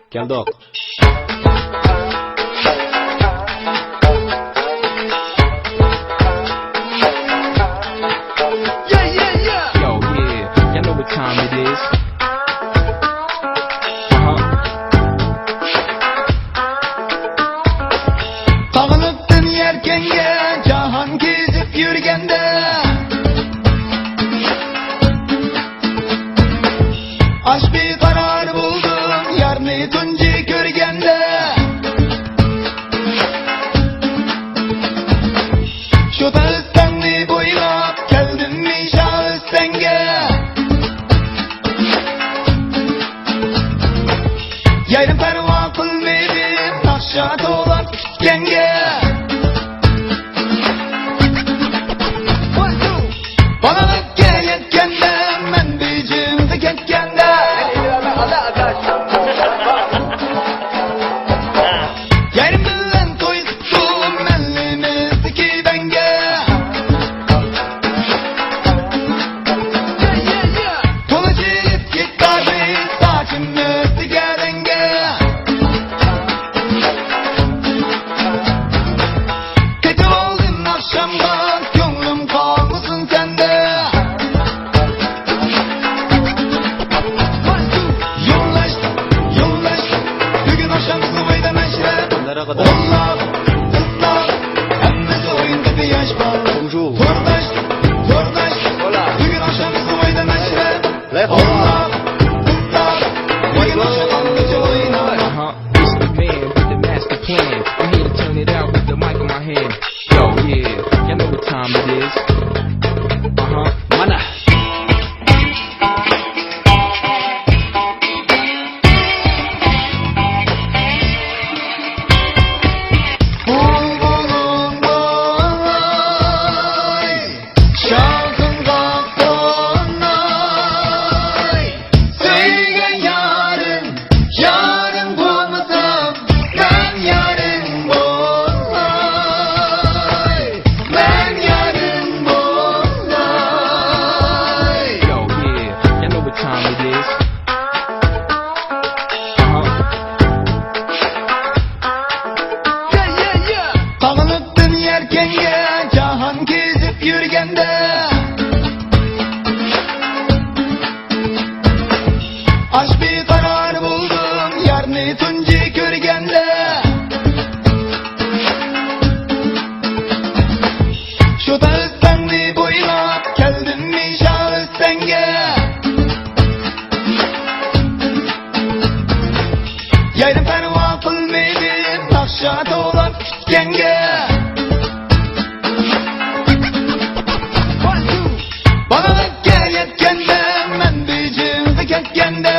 Geldik. Yo, yeah, y'all know what time it is. Tağılıp dönüyerken ya cahan gezip yürgende aşk bir karar buldum yarını tunci görgende şu Dağıstanlı boylap geldim mi Şahıstan'ga yarın perva kılmedim nakşat olan genge bana gel yetkende men bicimde ketkende yarın bilen toy tuttum mellimizdeki benge Dolaşıp git abi saçımızdaki renge Kötü oldum akşamdan gönlüm kalmasın sende Yollaştık bugün akşam sıvıyla meşrep Nereye kadar? Onlar ıslak hemmesi oyunda bir yaş var Bonjour. Tordaştık bugün akşam sıvıyla meşrep Left. Onlar ıslak bugün akşam gece oynar It's the man with the master plan. I'm here to turn it out with the mic in my hand. Yo, yeah, y'all know what time it is. Mana. Bulbulum boy şarkın kaptanay Söylen yarın bulmasam ben yarın bulay Ben yarın bulay Yo, yeah, y'all know what time it is. Tağılıp dönüyerken ya cahan gezip yürgende aşk bir karar buldum yarını tunci görgende şu Dağıstanlı boylap geldim mi Şahıstan'ga yarın perva kılmedim nakşat olan genge Bana gel yetkende men bicimde ketkende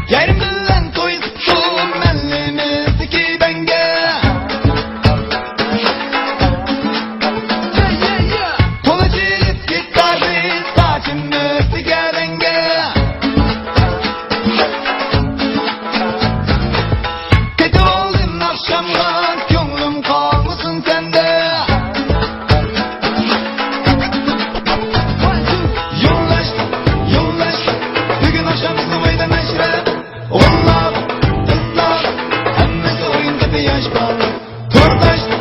yarın bilen toy tuttum mellimizdeki benge Dolaşıp git abi saçımızdaki renge Kötü oldum akşamdan gönlüm kalmasın sende Yollaştık bugün akşam sıvıyla meşrep Onlar ıslak hemmesi oyunda bir yaş var Tordaştık